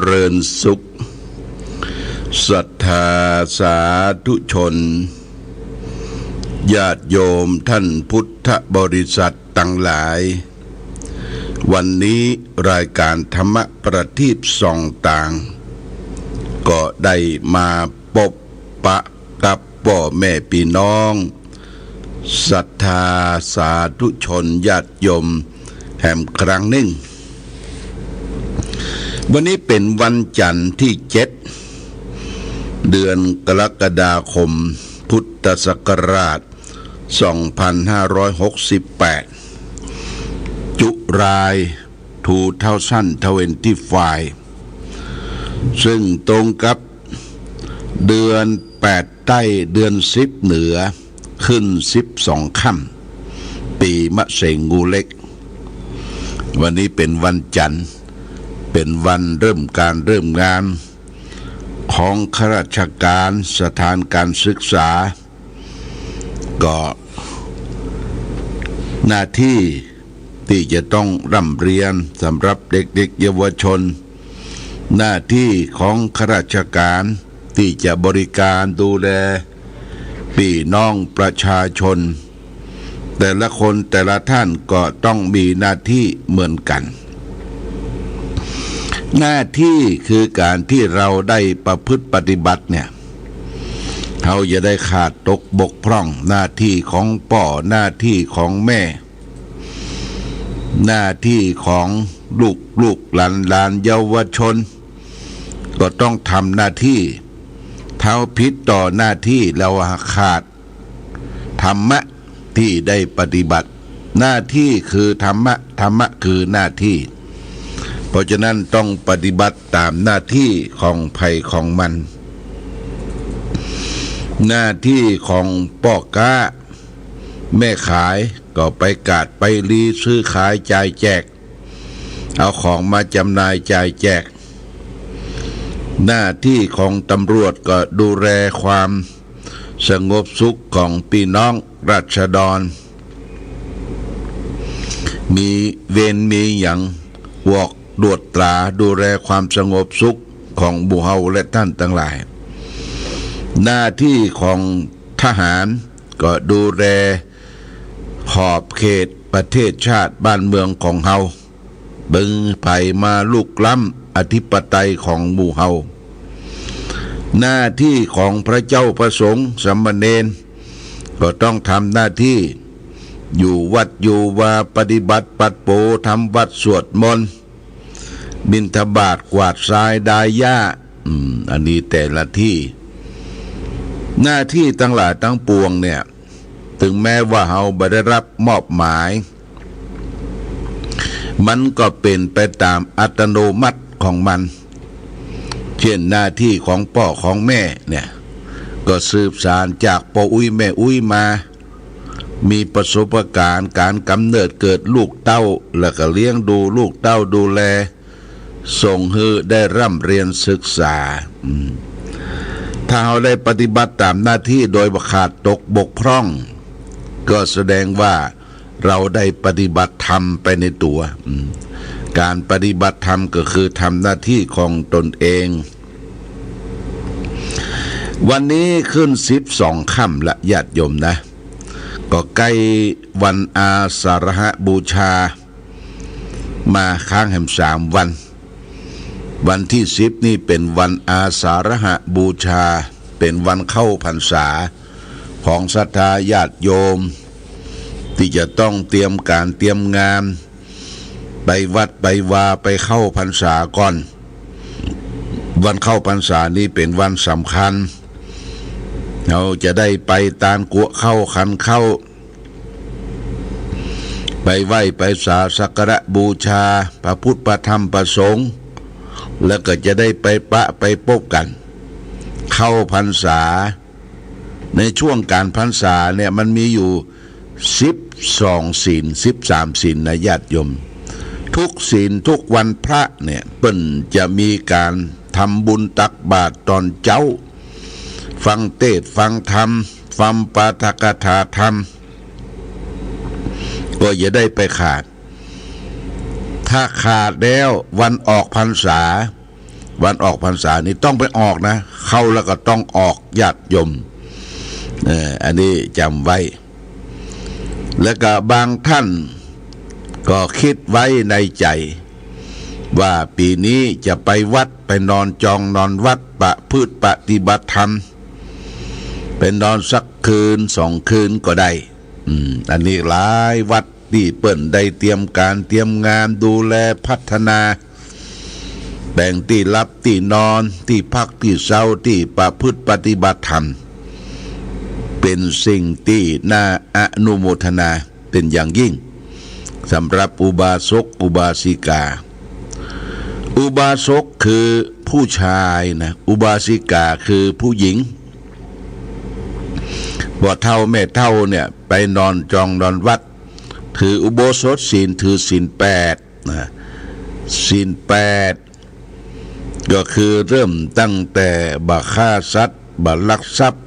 ริญสุขศรัทธาสาธุชนญาติโยมท่านพุทธบริษัททั้งหลายวันนี้รายการธรรมประทีปส่องต่างก็ได้มาพบปะกับพ่อแม่พี่น้องศรัทธาสาธุชนญาติโยมแห่งครั้งหนึ่งวันนี้เป็นวันจันทร์ที่7เดือนกรกฎาคมพุทธศักราช2568จุราย2025ซึ่งตรงกับเดือน8ใต้เดือน10เหนือขึ้น12ค่ำปีมะเสงงูเล็กวันนี้เป็นวันจันทร์เป็นวันเริ่มงานของข้าราชการสถานการศึกษาก็หน้าที่ที่จะต้องร่ำเรียนสำหรับเด็กๆเยาวชนหน้าที่ของข้าราชการที่จะบริการดูแลพี่น้องประชาชนแต่ละคนแต่ละท่านก็ต้องมีหน้าที่เหมือนกันหน้าที่คือการที่เราได้ประพฤติปฏิบัติเนี่ยเขาจะได้ขาดตกบกพร่องหน้าที่ของพ่อหน้าที่ของแม่หน้าที่ของลูกหลานเยาวชนก็ต้องทำหน้าที่เท้าพิษต่อหน้าที่แล้วขาดธรรมะที่ได้ปฏิบัติหน้าที่คือธรรมะคือหน้าที่เพราะฉะนั้นต้องปฏิบัติตามหน้าที่ของภัยของมันหน้าที่ของพ่อค้าแม่ขายก็ไปกาดไปรีซื้อขายจ่ายแจกเอาของมาจำหน่ายจ่ายแจกหน้าที่ของตำรวจก็ดูแลความสงบสุขของพี่น้องราษฎรมีเวรมีหยังวอกตรวจตราดูแลความสงบสุขของหมู่เฮาและท่านทั้งหลายหน้าที่ของทหารก็ดูแลขอบเขตประเทศชาติบ้านเมืองของเฮาบึงไผ่มาลุกล้ำอธิปไตยของหมู่เฮาหน้าที่ของพระเจ้าประสงค์สามเณรก็ต้องทำหน้าที่อยู่วัดอยู่วาปฏิบัติปัดโปทำวัดสวดมนต์บิณฑบาตกวาดทรายดายหญ้าอันนี้แต่ละที่หน้าที่ทั้งหลายทั้งปวงเนี่ยถึงแม้ว่าเฮาบ่ได้รับมอบหมายมันก็เป็นไปตามอัตโนมัติของมันเช่นหน้าที่ของพ่อของแม่เนี่ยก็สืบสานจากพ่ออุ้ยแม่อุ้ยมามีประสบการณ์การกำเนิดเกิดลูกเต้าแล้วก็เลี้ยงดูลูกเต้าดูแลส่งให้ได้ร่ำเรียนศึกษาถ้าเราได้ปฏิบัติตามหน้าที่โดยขาดตกบกพร่องก็แสดงว่าเราได้ปฏิบัติธรรมไปในตัวการปฏิบัติธรรมก็คือทำหน้าที่ของตนเองวันนี้ขึ้น12ค่ำละญาติโยมนะก็ใกล้วันอาสาฬหบูชามาค้างแหม3วันวันที่10นี่เป็นวันอาสาฬหบูชาเป็นวันเข้าพรรษาของศรัทธาญาติโยมที่จะต้องเตรียมการเตรียมงานไปวัดไปวาไปเข้าพรรษาก่อนวันเข้าพรรษานี้เป็นวันสำคัญเราจะได้ไปตานกัวเข้าขันเข้าไปไหว้ไปสักการะบูชาพระพุทธพระธรรมพระสงฆ์แล้วก็จะได้ไปปะไปพบกันเข้าพรรษาในช่วงการพรรษาเนี่ยมันมีอยู่12ศีล13ศีลนะญาติโยมทุกศีลทุกวันพระเนี่ยเปิ้นจะมีการทำบุญตักบาตรตอนเช้าฟังเทศน์ฟังธรรมฟังปาฐกถาธรรมก็อย่าได้ไปขาดถ้าขาดแล้ววันออกพรรษา วันออกพรรษานี่ต้องไปออกนะเข้าแล้วก็ต้องออกญาติโยมอันนี้จำไว้แล้วก็บางท่านก็คิดไว้ในใจว่าปีนี้จะไปวัดไปนอนจองนอนวัดปฏิบัติธรรมเป็นนอนสักคืน2 คืนก็ได้อันนี้หลายวัดที่เปิ้นได้เตรียมการเตรียมงานดูแลพัฒนาแบ่งที่รับที่นอนที่พักที่เช้าที่ปฏิบัติธรรมเป็นสิ่งที่น่าอนุโมทนาเป็นอย่างยิ่งสำหรับอุบาสกอุบาสิกาอุบาสกคือผู้ชายนะอุบาสิกาคือผู้หญิงบ่เท่าแม่เท่าเนี่ยไปนอนจองนอนวัดถืออุโบสถศีลถือศีล8นะศีล8ก็คือเริ่มตั้งแต่บ่ฆ่าสัตว์บ่ลักทรัพย์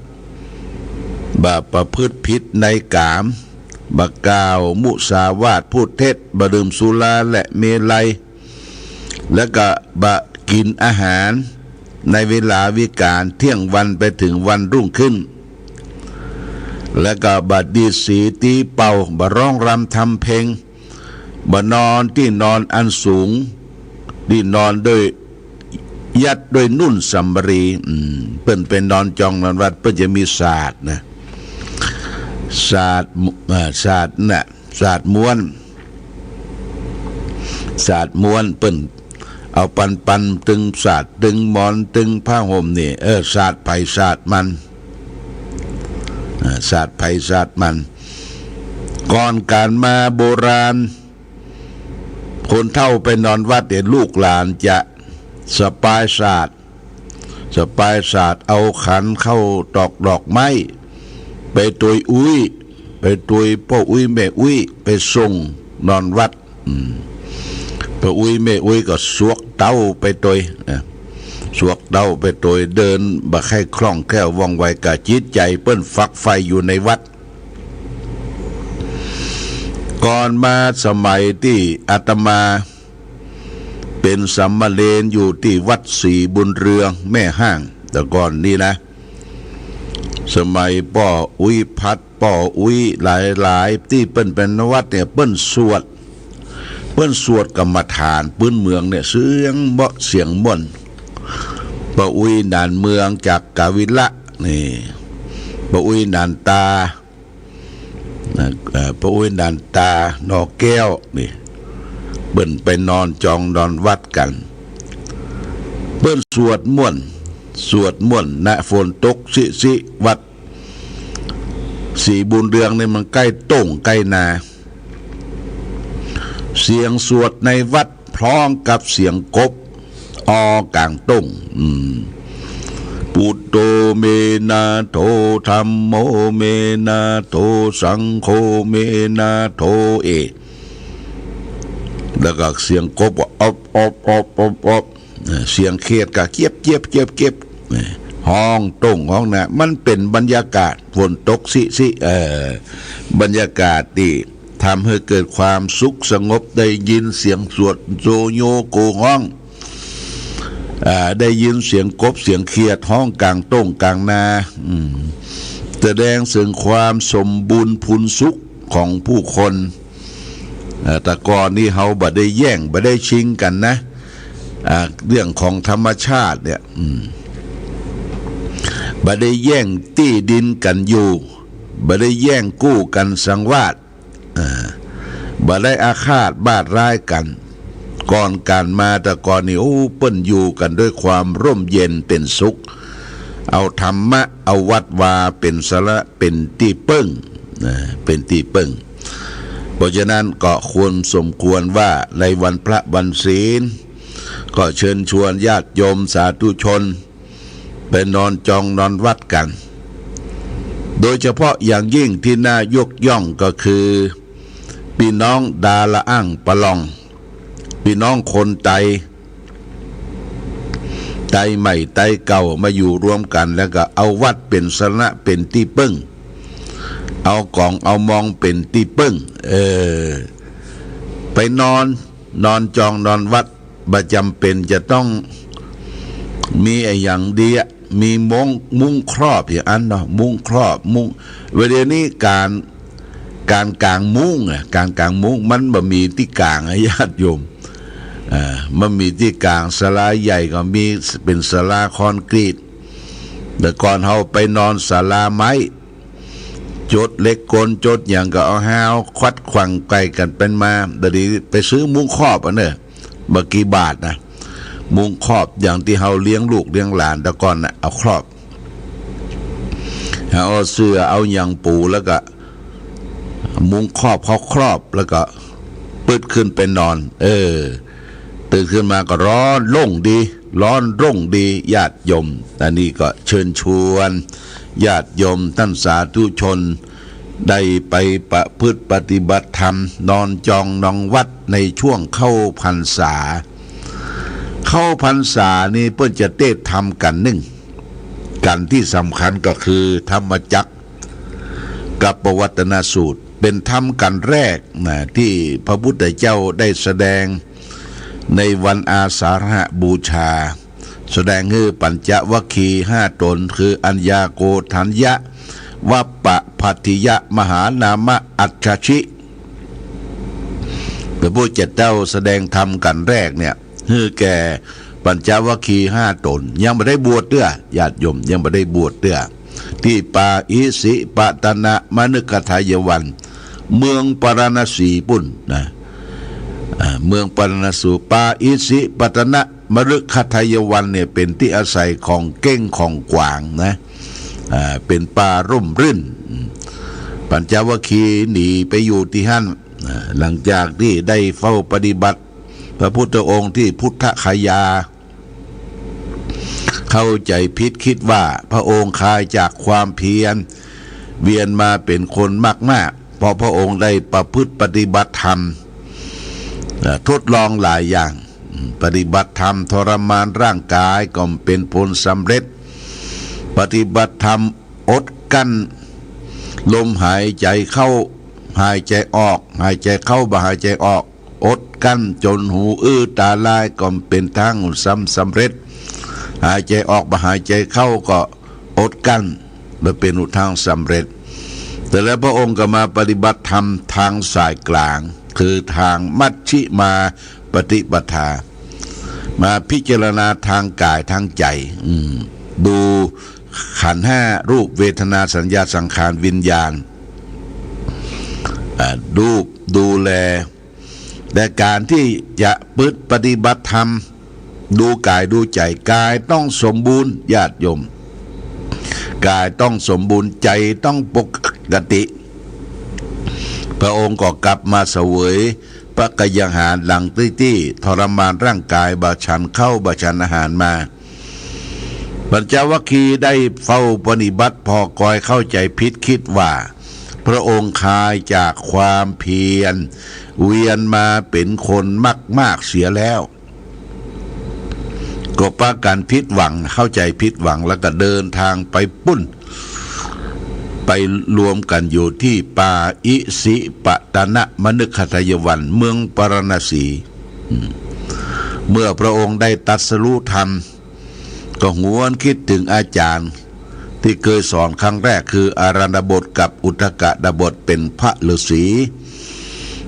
บ่ประพฤติผิดในกามบ่กล่าวมุสาวาทพูดเท็จบ่ดื่มสุราและเมลัยแล้วก็บ่กินอาหารในเวลาวิกาลเที่ยงวันไปถึงวันรุ่งขึ้นแล้วก็บ่ดีดสีตีเป่าบ่ร้องรำทำเพลงบ่นอนที่นอนอันสูงที่นอนด้วยยัดด้วยนุ่นสัมบรีเปิ้นเป็นนอนจองนอนวัดเปิ้นจะมีศาสตร์นะศาสตร์น่ะศาสตร์ม้วนเปิ้นเอาปันตึงศาสตร์ตึงหมอนตึงผ้าห่มนี่ศาสตร์ไผศาสตร์มันศาสตร์ไผศาสตร์มันก่อนการมาโบราณคนเฒ่าไปนอนวัดเดี๋ยวลูกหลานจะสปายศาสตร์เอาขันเข้าตอกดอกไม้ไปตุยอุ้ยไปตุยพ่ออุ้ยแม่อุ้ยไปส่งนอนวัดพ่ออุ้ยแม่อุ้ยก็สวกเต้าไปตุยสวกเต้าไปตุยเดินบ่ให้คล่องแคล่วว่องไวกะจิตใจเปิ้นฝักไฟอยู่ในวัดก่อนมาสมัยที่อาตมาเป็นสัมมาเลนอยู่ที่วัดศรีบุญเรืองแม่ห้างแต่ก่อนนี้นะสมัยป่ออุ้ยพัดป่ออุ้ยหลายที่เปิ้นเป็นวัดเนี่ยเปิ้นสวดกรรมฐานปื้นเมืองเนี่ยเสียงม่วนป่ออุ้ยนานเมืองจากกาวิละนี่ป่ออุ้ยนานตาป่ออุ้ยนานตานอแก้วนี่เปิ้นไปนอนจองนอนวัดกันเปิ้นสวดม่วนนะฝนตกสิวัดศรีบุญเรืองนี่มันใกล้ต้งใกล้นาเสียงสวดในวัดพร้อมกับเสียงกบกลางต้งปุตโตเมนาโทธัมโมเมนาโทสังโฆเมนาโทแล้วก็เสียงกบว่าอบเสียงเขียดก็เก็บห้องต้งห้องน่ะมันเป็นบรรยากาศฝนตกสิบรรยากาศที่ทำให้เกิดความสุขสงบได้ยินเสียงสวดโยโยโกห้องได้ยินเสียงกบเสียงเขียดห้องกลางต้งกลางนาแสดงถึงความสมบูรณ์พูนสุขของผู้คนแต่ก่อนนี้เขาบ่ได้แย่งบ่ได้ชิงกันนะเรื่องของธรรมชาติเนี่ยบ่ได้แย่งที่ดินกันอยู่บ่ได้แย่งกู้กันสังวาสบ่ได้อาฆาตบาดร้ายกันก่อนการมาแต่ก่อนนี่เปิ้นอยู่กันด้วยความร่มเย็นเป็นสุขเอาธรรมะเอาวัดวาเป็นสาระเป็นที่ปึ้งเป็นที่ปึ้งเพราะฉะนั้นก็ควรสมควรว่าในวันพระวันศีลก็เชิญชวนญาติโยมสาธุชนไปนอนจองนอนวัดกันโดยเฉพาะอย่างยิ่งที่น่ายกย่องก็คือพี่น้องดาละอ่างปะลองพี่น้องคนไตใหม่ไตเก่ามาอยู่รวมกันแล้วก็เอาวัดเป็นสระเป็นที่ปึ้งเอากองเอามองเป็นที่ปึ้งไปนอนจองนอนวัดบ่จำเป็นจะต้อง มีไอ้อย่างเดียมีมุ้งครอบอย่างอันเนาะมุ้งครอบมุ้งเวลานี้การกางมุ้งการกางมุ้งมันบ่มีที่กางญาติโยมมันมีที่กลางศาลาใหญ่ก็มีเป็นศาลาคอนกรีตแต่ก่อนเราไปนอนศาลาไม้จดเล็กกลจดอย่างก็เอาห้าวควัดขวังไกลกันเป็นมาเดี๋ยวนี้ไปซื้อมุ้งครอบอ่ะเนี่ยเมื่อกี่บาทนะมุ้งครอบอย่างที่เราเลี้ยงลูกเลี้ยงหลานแต่ก่อนน่ะเอาครอบเอาเสื้อเอาอย่างปูแล้วก็มุ้งครอบเขาครอบแล้วก็ปืดขึ้นไปนอนตื่นขึ้นมาก็ร้อนร่งดีร้อนร่งดีญาติโยมอันนี้ก็เชิญชวนญาติโยมท่านสาธุชนได้ไปประพฤติปฏิบัติธรรมนอนจองนองวัดในช่วงเข้าพรรษานี่เพื่อจะเทศธรรมกันหนึ่งกันที่สำคัญก็คือธรรมจักรกับปวัตนสูตรเป็นธรรมกันแรกนะที่พระพุทธเจ้าได้แสดงในวันอาสาฬหบูชาแสดงคือปัญจวัคคีย์5 ตนคืออัญญาโกฏัญญะวัปปะภัตติยะมหานามะอัจฉชิพระพุทธเจ้าแสดงธรรมกันแรกเนี่ยคือแก่ปัญจวัคคีย์5 ตนยังไม่ได้บวชเด้อญาติโยมยังไม่ได้บวชเด้อที่ปาอิสิปตนะมนึกทายวันเมืองปารณสีปุ่นนะเมืองปารณสูปาอิสิปตนะมฤคทายวันเนี่ยเป็นที่อาศัยของเก้งของกวางนะเป็นป่าร่มรื่นปัญจวัคคีย์หนีไปอยู่ที่หั่นหลังจากที่ได้เฝ้าปฏิบัติพระพุทธองค์ที่พุทธคยาเข้าใจผิดคิดว่าพระองค์คลายจากความเพียรเวียนมาเป็นคนมากๆเพราะพระองค์ได้ประพฤติปฏิบัติธรรมทดลองหลายอย่างปฏิบัติธรรมทรมานร่างกายก็เป็นผลสำเร็จปฏิบัติธรรมอดกั้นลมหายใจเข้าหายใจออกหายใจเข้าบ่หายใจออกอดกั้นจนหูตาลายก็เป็นทางสำเร็จหายใจออกบ่หายใจเข้าก็อดกั้นมาเป็นทางสำเร็จแต่แล้วพระองค์ก็มาปฏิบัติธรรมทางสายกลางคือทางมัชฌิมาปฏิปทามาพิจารณาทางกายทางใจดูขันธ์5รูปเวทนาสัญญาสังขารวิญญาณดูแลแต่การที่จะปฏิบัติธรรมดูกายดูใจกายต้องสมบูรณ์ญาติโยมกายต้องสมบูรณ์ใจต้องปกติพระองค์ก็กลับมาเสวยพระกยาหารหลังที่ทรมานร่างกายบาชันเข้าบาชันอาหารมาปัญจวัคคีย์ได้เฝ้าปฏิบัติพอกอยเข้าใจผิดคิดว่าพระองค์คลายจากความเพียรเวียนมาเป็นคนมากๆเสียแล้วก็ปากันผิดหวังเข้าใจผิดหวังแล้วก็เดินทางไปปุ้นไปรวมกันอยู่ที่ป่าอิสิปตนะมนึคทายวันเมืองปารณสีเมื่อพระองค์ได้ตรัสรู้ธรรมก็หวนคิดถึงอาจารย์ที่เคยสอนครั้งแรกคืออารันดบทกับอุทกดบทเป็นพระฤาษี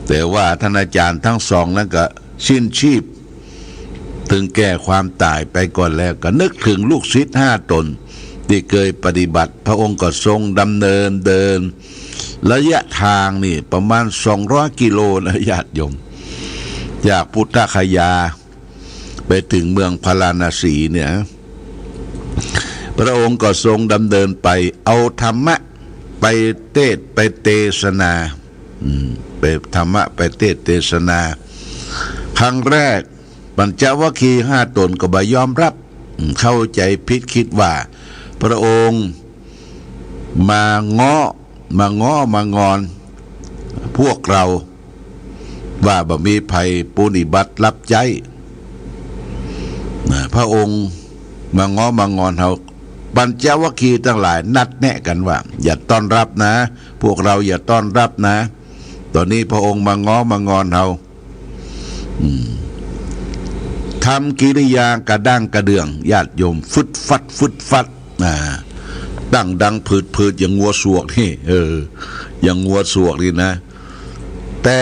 แต่ว่าท่านอาจารย์ทั้งสองนั้นก็สิ้นชีพถึงแก่ความตายไปก่อนแล้วก็นึกถึงลูกศิษย์5 ตนที่เคยปฏิบัติพระองค์ก็ทรงดำเนินเดินระยะทางนี่ประมาณ200 กิโลนะญาติโยมจากพุทธคยาไปถึงเมืองพาราณสีเนี่ยพระองค์ก็ทรงดำเนินไปเอาธรรมะไปเทศนาไปธรรมะไปเทศนาครั้งแรกปัญจวัคคีย์5 ตนก็บ่ยอมรับเข้าใจผิดคิดว่าพระองค์มางอนพวกเราว่าบ่มีภัยปฏิบัติรับใจพระองค์มางอนเราปัญจวัคคีย์ทั้งหลายนัดแนะกันว่าอย่าต้อนรับนะพวกเราอย่าต้อนรับนะตอนนี้พระองค์มางอนเรา ทำกิริยากระด้างกระเดื่องญาติโยมฟึดฟัดดังผืดอย่างงัวสวกนี่อย่างงัวสวกนี่นะแต่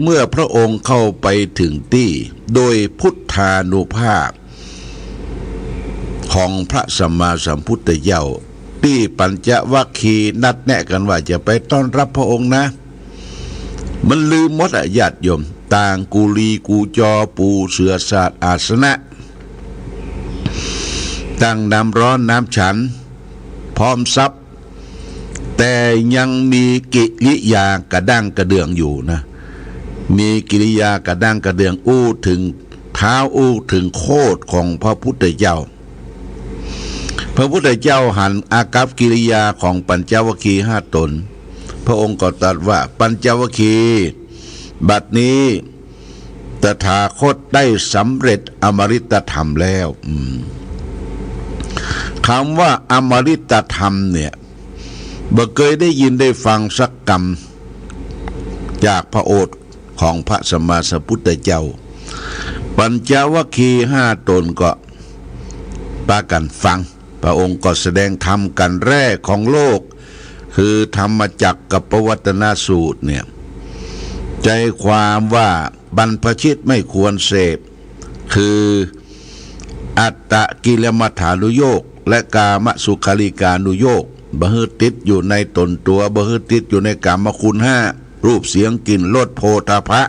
เมื่อพระองค์เข้าไปถึงที่โดยพุทธานุภาพของพระสัมมาสัมพุทธเจ้าที่ปัญจวัคคีย์นัดแนะกันว่าจะไปต้อนรับพระองค์นะมันลืมหมดญาติโยมต่างกูลีกูจอปูเสือศาสตร์อาสนะตั้งน้ำร้อนน้ำฉันพร้อมซับแต่ยังมีกิริยากระด้างกระเดื่องอยู่นะมีกิริยากระด้างกระเดื่องอู้ถึงเท้าอู้ถึงโคตรของพระพุทธเจ้าพระพุทธเจ้าหันอากัปกิริยาของปัญจวัคคีย์5 ตนพระองค์ก็ตรัสว่าปัญจวัคคีย์บัดนี้ตถาคตได้สำเร็จอมฤตธรรมแล้วคำว่าอมฤตธรรมเนี่ยบ่เคยได้ยินได้ฟังสักคำจากพระโอษฐ์ของพระสัมมาสัมพุทธเจ้าปัญจวัคคีย์5 ตนก็ปากันฟังพระองค์ก็แสดงธรรมกันแรกของโลกคือธรรมจักรกับปวัตตนสูตรเนี่ยใจความว่าบรรพชิตไม่ควรเสพคืออัตตกิลมัฏฐานุโยคและกามสุขาริกานุโยคบหือติดอยู่ในตนตัวบหือติดอยู่ในกามคุณ5รูปเสียงกลิ่นรสโผฏฐัพพะ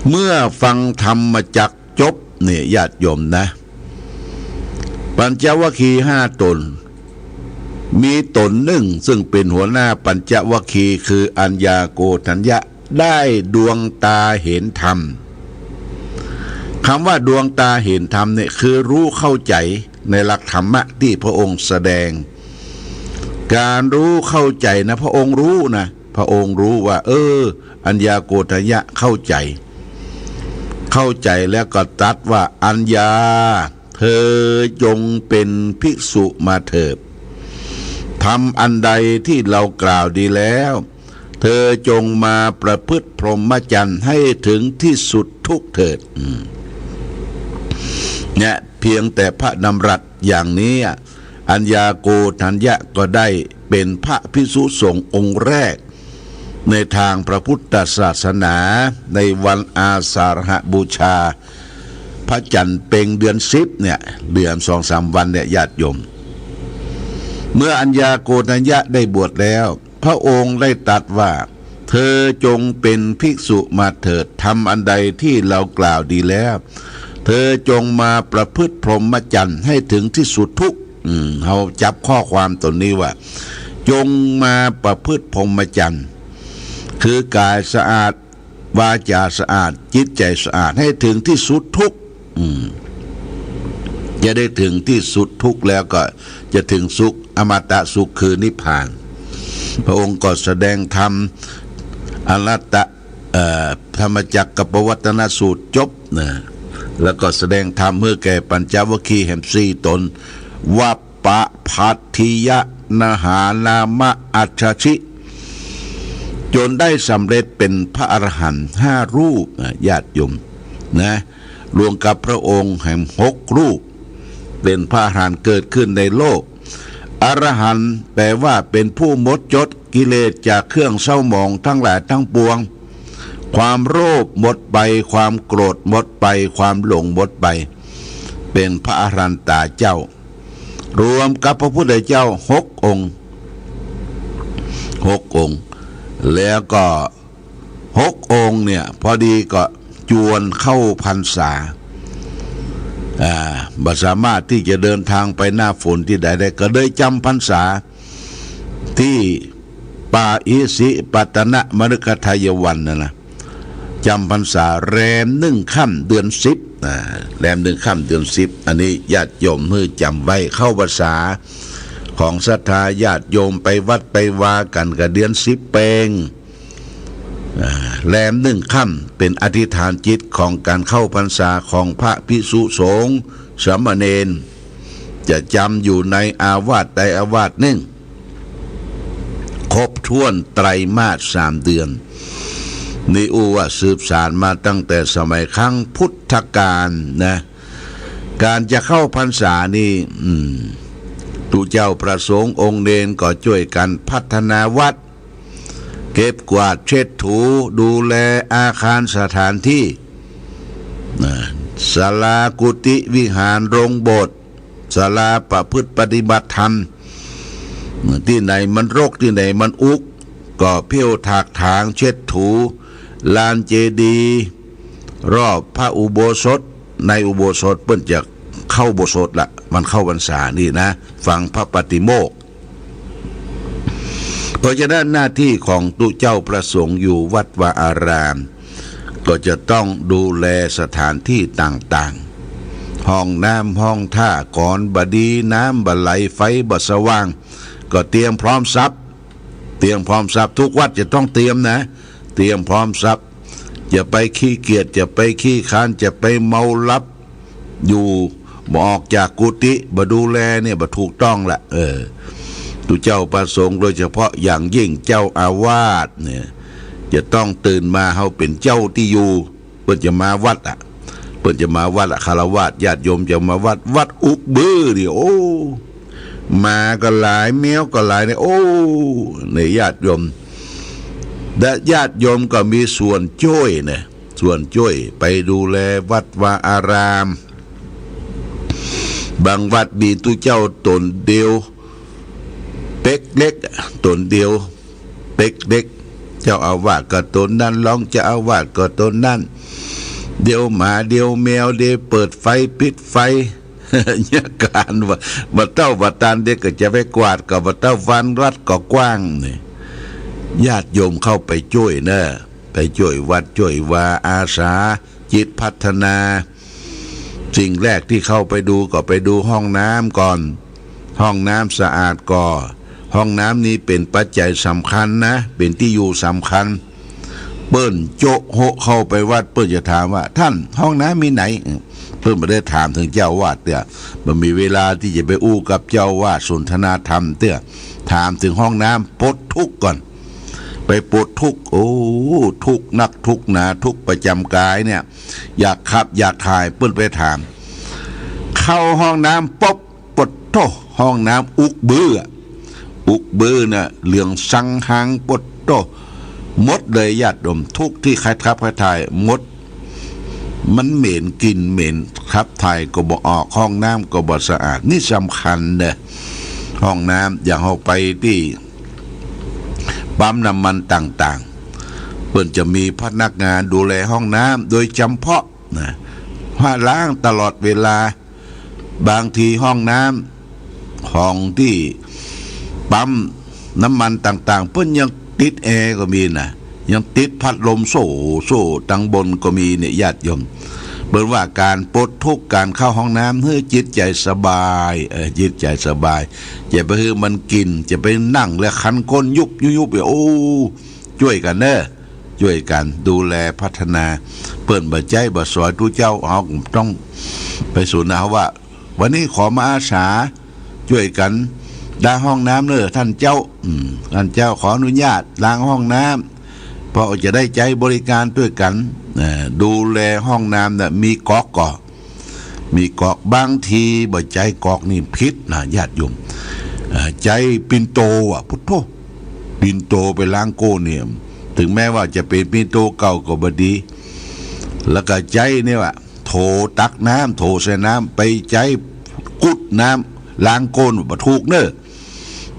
เมื่อฟังธรรมจักรจบเนี่ยญาติโยมนะปัญจวัคคีย์5 ตนมีตนหนึ่งซึ่งเป็นหัวหน้าปัญจวัคคีย์คืออัญญาโกณัญญะได้ดวงตาเห็นธรรมคำว่าดวงตาเห็นธรรมเนี่ยคือรู้เข้าใจในหลักธรรมะที่พระองค์แสดงการรู้เข้าใจนะพระองค์รู้นะพระองค์รู้ว่าอัญญาโกณัญญะเข้าใจแล้วก็ตรัสว่าอัญญาเธอจงเป็นภิกษุมาเถิดทำอันใดที่เรากล่าวดีแล้วเธอจงมาประพฤติพรหมจรรย์ให้ถึงที่สุดทุกเถิดเนี่ยเพียงแต่พระดำรัสอย่างนี้อัญญาโกณัญญะก็ได้เป็นพระภิกษุสงฆ์องค์แรกในทางพระพุทธศาสนาในวันอาสาฬหบูชาพระจันทร์เพ็ญเดือน10เนี่ยเดือน 2-3 วันเนี่ยญาติโยมเมื่ออัญญาโกณัญญะได้บวชแล้วพระองค์ได้ตรัสว่าเธอจงเป็นภิกษุมาเถิดทำอันใดที่เรากล่าวดีแล้วเธอจงมาประพฤติพรหมจรรย์ให้ถึงที่สุดทุกเขาจับข้อความตรงนี้ว่าจงมาประพฤติพรหมจรรย์คือกายสะอาดวาจาสะอาดจิตใจสะอาดให้ถึงที่สุดทุกจะได้ถึงที่สุดทุกแล้วก็จะถึงสุขอมตะสุขคือนิพพานพระองค์ก็แสดงธรรมอนัตตธรรมจักรกับปวัตตนสูตรจบนะแล้วก็แสดงธรรมเมื่อแก่ปัญจวัคคีย์แห่ง4 ตนวัปปะพัทธิยะนหานามะอัจฉชิจนได้สำเร็จเป็นพระอรหันต์5 รูปญาติโยมนะรวมกับพระองค์แห่ง6 รูปเป็นพระอรหันต์เกิดขึ้นในโลกอรหันต์แปลว่าเป็นผู้หมดจดกิเลสจากเครื่องเศร้าหมองทั้งหลายทั้งปวงความโลภหมดไปความโกรธหมดไปความหลงหมดไปเป็นพระอรหันตเจ้ารวมกับพระพุทธเจ้า6 องค์แล้วก็6 องค์เนี่ยพอดีก็จวนเข้าพรรษาบ่สามารถที่จะเดินทางไปหน้าฝนที่ใดได้ก็เลยจำพรรษาที่ป่าอิสิปตนะมฤคทายวันนะจำพรรษาแรม1 ค่ำเดือน10แรม1 ค่ำเดือน10อันนี้ญาติโยมมือจำไว้เข้าภาษาของศรัทธาญาติโยมไปวัดไปวากันกับเดือน10เพ็ญแรม1 ค่ำเป็นอธิษฐานจิตของการเข้าพรรษาของพระภิกษุสงฆ์สามเณรจะจำอยู่ในอาวาสใดอาวาสหนึ่งครบถ้วนไตรมาส3 เดือน นี่ว่าสืบสานมาตั้งแต่สมัยครั้งพุทธกาลนะการจะเข้าพรรษานี่ตุเจ้าประสงค์องค์เดนก็ช่วยกันพัฒนาวัดเก็บกวาดเช็ดถูดูแลอาคารสถานที่ศาลากุฏิวิหารโรงโบสถ์ศาลาประพฤติปฏิบัติธรรมที่ไหนมันรกที่ไหนมันอุกก็เพี้ยวถากถางเช็ดถูลานเจดีย์รอบพระอุโบสถในอุโบสถเปิ้นจะเข้าอุโบสถละมันเข้าพรรษานี่นะฟังพระปฏิโมกข์เพราะฉะนั้นหน้าที่ของตุเจ้าประสงค์อยู่วัดวาอารามก็จะต้องดูแลสถานที่ต่างๆห้องน้ำห้องท่าก่อนบดีน้ำบไหลไฟบสว่างก็เตรียมพร้อมทรัพย์ทุกวัดจะต้องเตรียมนะเตรียมพร้อมทรัพย์อย่าไปขี้เกียจอย่าไปขี้ค้านจะไปเมาลับอยู่ออกจากกุฏิบ่ดูแลเนี่ยบ่ถูกต้องละตุเจ้าประสงค์โดยเฉพาะอย่างยิ่งเจ้าอาวาสเนี่ยจะต้องตื่นมาเฮาเป็นเจ้าที่อยู่เพิ่นจะมาวัดเพิ่นจะมาวัดคฤหัสถ์ญาติโยมจะมาวัดอุกบื้อดิโอ้มาก็หลายแมวก็หลายเนี่ยโอ้ในญาติโยมและญาติโยมก็มีส่วนช่วยนะส่วนช่วยไปดูแลวัดวาอารามบางวัดมีตุเจ้าตนเดียวเป็กเล็กตนเดียวเป็กเล็กเจ้าอาวาสก็ตนนั้นรองเจ้าอาวาสก็ตนนั้นเดียวหมาเดียวแมวเดียวเปิดไฟปิดไฟเนี่ยการว่าบัดเต้าบัดตานเด็กก็จะไปกวาดกับบัดเต้าวันรัดก็กว้างนี่ญาติโยมเข้าไปช่วยนะไปช่วยวัดช่วยวาอาสาจิตพัฒนาสิ่งแรกที่เข้าไปดูก็ไปดูห้องน้ำก่อนห้องน้ำสะอาดก่อห้องน้ำนี้เป็นปัจจัยสำคัญนะเป็นที่อยู่สำคัญเปิ้นโจะโหเข้าไปวัดเปิ้นจะถามว่าท่านห้องน้ำมีไหนเพิ่นไม่ได้ถามถึงเจ้าวาดเตี้ยมันมีเวลาที่จะไปอู้กับเจ้าวาดสนทนาธรรมเตี้ยถามถึงห้องน้ำปลดทุกข์ก่อนไปปลดทุกข์โอ้ทุกข์นักทุกข์หนาทุกข์ประจำกายเนี่ยอยากขับอยากถ่ายเปิ้นไปถามเข้าห้องน้ำป๊บปลดโตห้องน้ำอุกบื้อน่ะเหลืองสังหางปลดโตมดเลยญาติโยมทุกที่ใครทับใครถ่ายมดมันเหม็นกินเหม็นครับถ่ายก็บ่ออกห้องน้ำก็บ่สะอาดนี่สำคัญเด้อห้องน้ำอย่างเอาไปที่ปั๊มน้ำมันต่างๆเพิ่นจะมีพนักงานดูแลห้องน้ำโดยเฉพาะนะว่าล้างตลอดเวลาบางทีห้องน้ำของที่ปั๊มน้ำมันต่างๆเพิ่นยังติดแอร์ก็มีนะยังติดพัดลมโซ่ตั้งบนก็มีเนี่ยญาติโยมเบิ่งว่าการปลดทุกข์การเข้าห้องน้ำให้จิตใจสบายจิตใจสบายอย่าไปให้มันกินจะไปนั่งแล้วคันก้นยุบโอ้ช่วยกันเด้อช่วยกันดูแลพัฒนาเปิ้นบ่ใจบ่สอยทุเจ้าเอาต้องไปสู่นะว่าวันนี้ขอมาอาสาช่วยกันล้างห้องน้ำเด้อท่านเจ้าขออนุญาตล้างห้องน้ำเพราะจะได้ใจบริการด้วยกันดูแลห้องน้ำน่ะมีก๊อกก่อมีก๊อกบางทีบ่ใจก๊อกนี่พิษนะญาติโยมใจปิ่นโตพุทโธปิ่นโตไปล้างโกเนี่ยถึงแม้ว่าจะเป็นปิ่นโตเก่าก็บ่ดีแล้วก็ใจเนี่ยว่าโถตักน้ำโถใส่น้ำไปใจกุดน้ำล้างโกนบ่ถูกเนอะ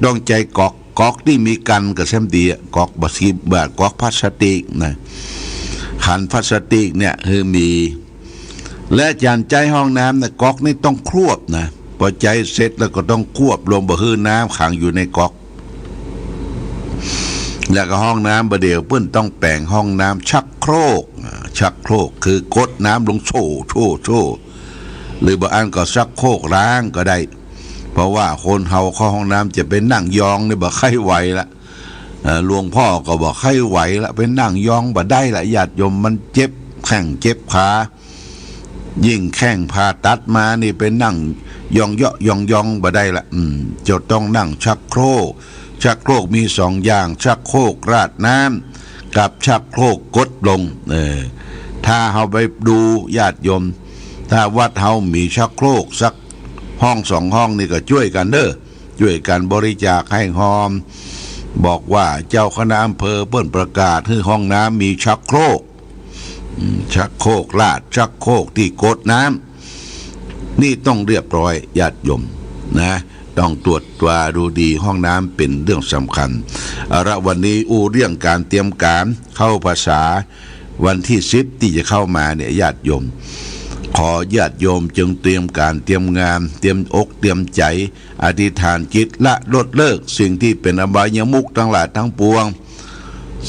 ต้องใจก๊อกที่มีกันกับแซมดีก๊อกบ่สิบาทก๊อกพลาสติกนะขันพลาสติกเนี่ยคือมีและจานใจห้องน้ำนะก๊อกนี่ต้องครวบนะพอใจเสร็จแล้วก็ต้องควบลงบ่ฮื้อน้ำขังอยู่ในก๊อกแล้วก็ห้องน้ำบ่เดียวเพิ่นต้องแปลงห้องน้ำชักโครกคือกดน้ำลงโชหรือบ่อันก็ชักโครกล้างก็ได้เพราะว่าคนเฮาเข้าห้องน้ำจะไปนั่งยองนี่บ่ค่อยไหวละหลวงพ่อก็บอกให้ไหวละไปนั่งยองบ่ได้ละญาติโยมมันเจ็บแข้งเจ็บขายิ่งแข้งผ่าตัดมานี่ไปนั่งยองบ่ได้ละจะต้องนั่งชักโครกมี2อย่างชักโครกราดน้ำ กับชักโครกกดลงถ้าเฮาไปดูญาติโยมถ้าวัดเฮามีชักโครกสักห้อง2 ห้องนี่ก็ช่วยกันเด้อช่วยกันบริจาคให้หอมบอกว่าเจ้าคณะอำเภอเปิ้นประกาศให้ห้องน้ำมีชักโครกชักโครกลาดชักโครกที่กดน้ำนี่ต้องเรียบร้อยญาติโยมนะต้องตรวจตราดูดีห้องน้ำเป็นเรื่องสำคัญวันนี้เรื่องการเตรียมการเข้าภาษาวันที่10ที่จะเข้ามาเนี่ยญาติโยมขอญาติโยมจึงเตรียมการเตรียมงานเตรียมอกเตรียมใจอธิษฐานจิตละลดเลิกสิ่งที่เป็นอบายมุขทั้งหลายทั้งปวง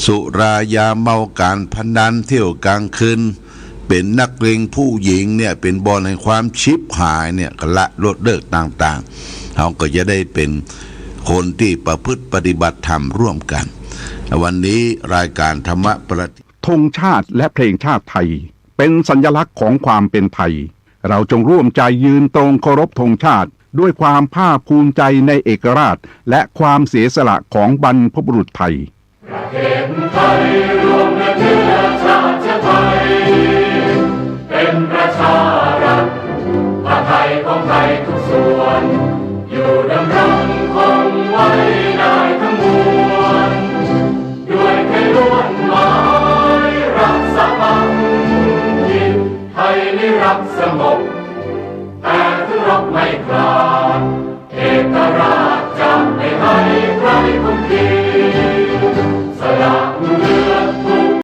สุรายาเมาการพนันเที่ยวกลางคืนเป็นนักเลงผู้หญิงเนี่ยเป็นบ่อนแห่งความชิบหายเนี่ยละลดเลิกต่างๆเราก็จะได้เป็นคนที่ประพฤติปฏิบัติธรรมร่วมกันวันนี้รายการธรรมะประธงชาติและเพลงชาติไทยเป็นสัญลักษณ์ของความเป็นไทยเราจงร่วมใจยืนตรงเคารพธงชาติด้วยความภาคภูมิใจในเอกราชและความเสียสละของบรรพบุรุษไทยประเทศไทยรวมและเชื้อชาติไทยเป็นประชารัฐผ้าไทยของไทยทุกส่วนอยู่ดำรงคงไว้ได้ทั้งมวลด้วยแค่ล้วนหมายรักษาพันธิตไทยนิรักสงบแต่ถึงรบไม่กล้าเอกราชจะไม่ให้ใครคุมเขี